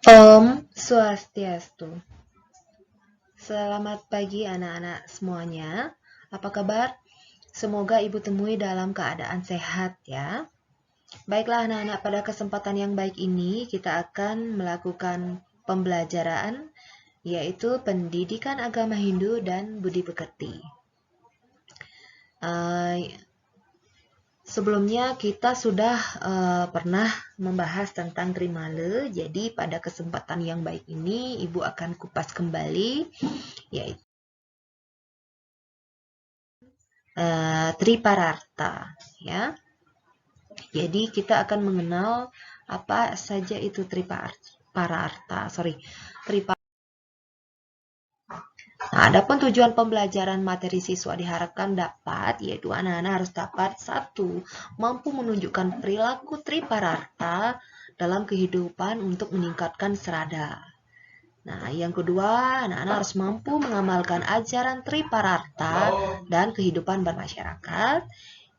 Om Swastiastu. Selamat pagi anak-anak semuanya. Apa kabar? Semoga ibu temui dalam keadaan sehat ya. Baiklah anak-anak, pada kesempatan yang baik ini kita akan melakukan pembelajaran yaitu pendidikan agama Hindu dan budi pekerti. Sebelumnya kita sudah pernah membahas tentang Trimala, jadi pada kesempatan yang baik ini Ibu akan kupas kembali, yaitu Tripararta, ya. Jadi kita akan mengenal apa saja itu Tripararta. Nah, adapun tujuan pembelajaran materi siswa diharapkan dapat, yaitu anak-anak harus dapat 1. Mampu menunjukkan perilaku Tripararta dalam kehidupan untuk meningkatkan serada. Nah, yang kedua, anak-anak harus mampu mengamalkan ajaran Tripararta dan kehidupan bermasyarakat.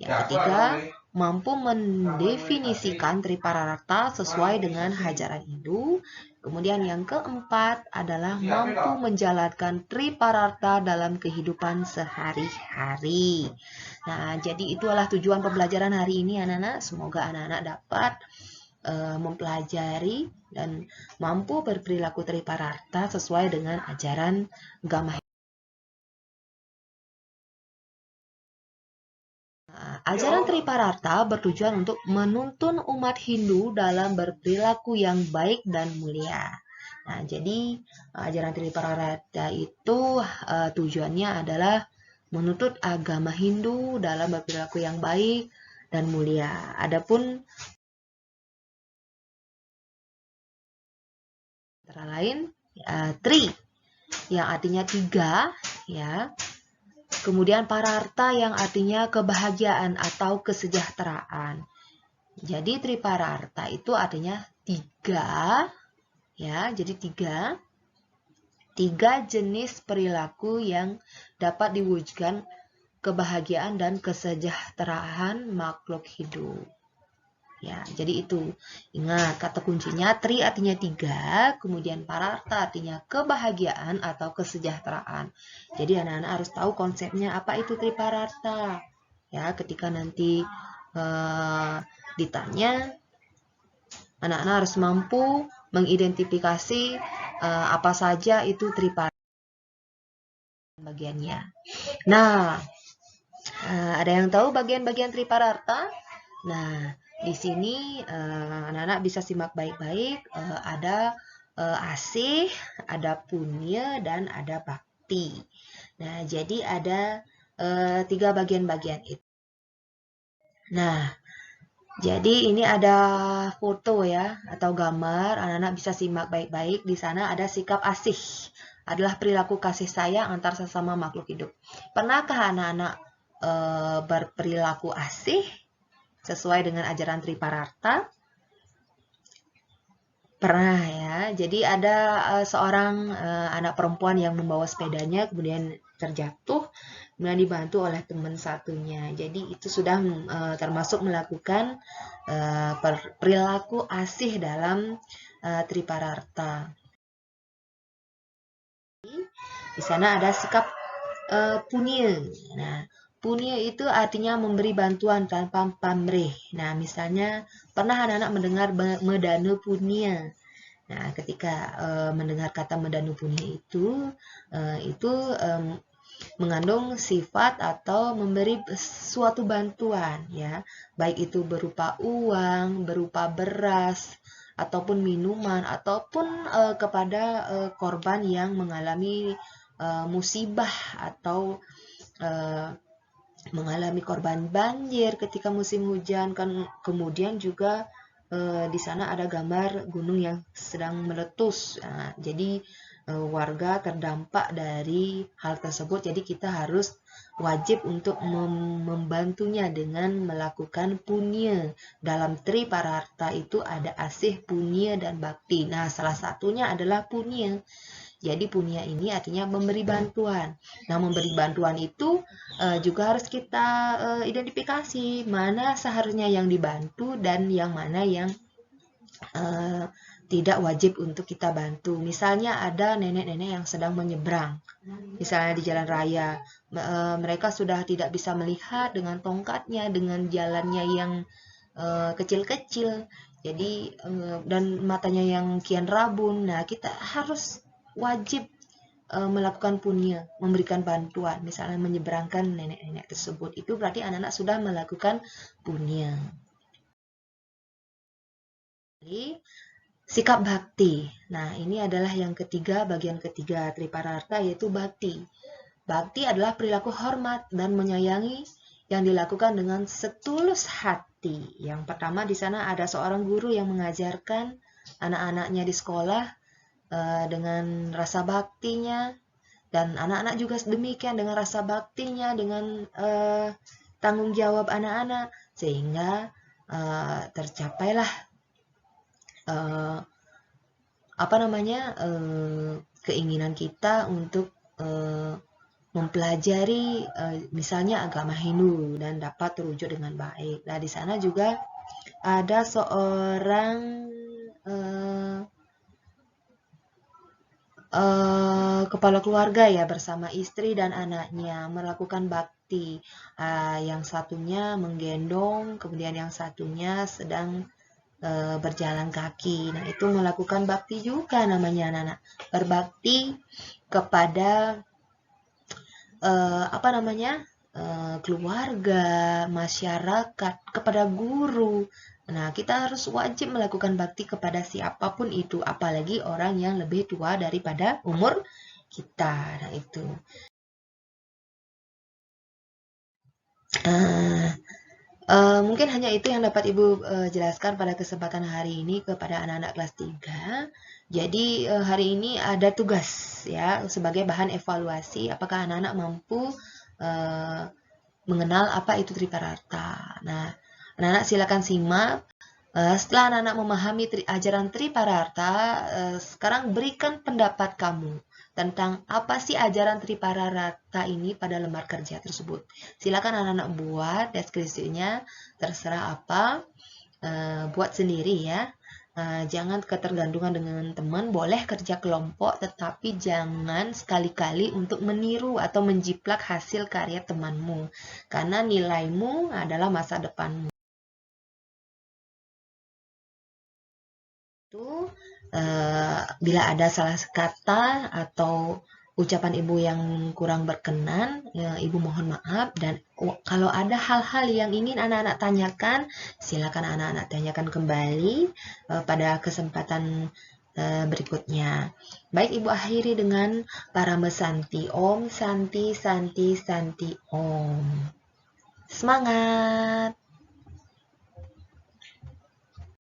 Yang ketiga, mampu mendefinisikan Tripararta sesuai dengan ajaran Hindu. Kemudian yang keempat adalah mampu menjalankan Tripararta dalam kehidupan sehari-hari. Nah, jadi itulah tujuan pembelajaran hari ini anak-anak. Semoga anak-anak dapat mempelajari dan mampu berperilaku Tripararta sesuai dengan ajaran agama. Ajaran Tripararta bertujuan untuk menuntun umat Hindu dalam berperilaku yang baik dan mulia. Nah, jadi ajaran Tripararta itu tujuannya adalah menuntut agama Hindu dalam berperilaku yang baik dan mulia. Adapun antara lain Tri yang artinya 3 ya. Kemudian Pararta yang artinya kebahagiaan atau kesejahteraan. Jadi Tripararta itu artinya 3 ya. Jadi 3 jenis perilaku yang dapat diwujudkan kebahagiaan dan kesejahteraan makhluk hidup. Ya, jadi itu. Ingat, kata kuncinya Tri artinya 3, kemudian Pararta artinya kebahagiaan atau kesejahteraan. Jadi anak-anak harus tahu konsepnya apa itu Tripararta. Ya, ketika nanti ditanya, anak-anak harus mampu mengidentifikasi apa saja itu Tripararta bagiannya. Nah, ada yang tahu bagian-bagian Tripararta? Nah, di sini anak-anak bisa simak baik-baik. Ada asih, ada punya, dan ada bakti. Nah, jadi ada 3 bagian-bagian itu. Nah, jadi ini ada foto ya, atau gambar. Anak-anak bisa simak baik-baik. Di sana ada sikap asih. Adalah perilaku kasih sayang antar sesama makhluk hidup. Pernahkah anak-anak berperilaku asih sesuai dengan ajaran Tripararta? Pernah ya. Jadi ada seorang anak perempuan yang membawa sepedanya kemudian terjatuh, kemudian dibantu oleh teman satunya. Jadi itu sudah termasuk melakukan perilaku asih dalam Tripararta. Di sana ada sikap punya. Nah, punya itu artinya memberi bantuan tanpa pamrih. Nah, misalnya pernah anak-anak mendengar medanu punya. Nah, ketika mendengar kata medanu punya itu mengandung sifat atau memberi suatu bantuan ya, baik itu berupa uang, berupa beras, ataupun minuman, ataupun kepada korban yang mengalami musibah atau mengalami korban banjir ketika musim hujan kan. Kemudian juga di sana ada gambar gunung yang sedang meletus. Nah, jadi warga terdampak dari hal tersebut. Jadi kita harus wajib untuk membantunya dengan melakukan punya. Dalam Tripararta itu ada asih, punya, dan bakti. Nah, salah satunya adalah punya. Jadi punya ini artinya memberi bantuan. Nah, memberi bantuan itu juga harus kita identifikasi mana seharusnya yang dibantu dan yang mana yang tidak wajib untuk kita bantu. Misalnya ada nenek-nenek yang sedang menyeberang, misalnya di jalan raya, mereka sudah tidak bisa melihat dengan tongkatnya, dengan jalannya yang kecil-kecil, jadi dan matanya yang kian rabun. Nah, kita harus wajib melakukan punya, memberikan bantuan, misalnya menyeberangkan nenek-nenek tersebut. Itu berarti anak-anak sudah melakukan punya. Jadi, sikap bakti. Nah, ini adalah yang ketiga, bagian ketiga Tripararta, yaitu bakti. Bakti adalah perilaku hormat dan menyayangi yang dilakukan dengan setulus hati. Yang pertama di sana ada seorang guru yang mengajarkan anak-anaknya di sekolah dengan rasa baktinya, dan anak-anak juga demikian dengan rasa baktinya, dengan tanggung jawab anak-anak, sehingga tercapailah keinginan kita untuk mempelajari misalnya agama Hindu dan dapat terwujud dengan baik. Nah, di sana juga ada seorang kepala keluarga ya, bersama istri dan anaknya melakukan bakti. Yang satunya menggendong, kemudian yang satunya sedang berjalan kaki. Nah, itu melakukan bakti juga namanya anak-anak. Berbakti kepada keluarga, masyarakat, kepada guru. Nah, kita harus wajib melakukan bakti kepada siapapun itu, apalagi orang yang lebih tua daripada umur kita. Nah, itu. Mungkin hanya itu yang dapat Ibu jelaskan pada kesempatan hari ini kepada anak-anak kelas 3. Jadi hari ini ada tugas ya sebagai bahan evaluasi apakah anak-anak mampu mengenal apa itu Tripararta. Nah, anak-anak silakan simak. Setelah anak-anak memahami ajaran Tripararta, sekarang berikan pendapat kamu tentang apa sih ajaran Tripararta ini pada lembar kerja tersebut. Silakan anak-anak buat deskripsinya, terserah apa, buat sendiri ya. Jangan ketergantungan dengan teman, boleh kerja kelompok, tetapi jangan sekali-kali untuk meniru atau menjiplak hasil karya temanmu, karena nilaimu adalah masa depanmu. Bila ada salah kata atau ucapan Ibu yang kurang berkenan, ya, Ibu mohon maaf. Dan kalau ada hal-hal yang ingin anak-anak tanyakan, silakan anak-anak tanyakan kembali pada kesempatan berikutnya. Baik, Ibu akhiri dengan Parama Santi. Om Santi Santi Santi Om. Semangat!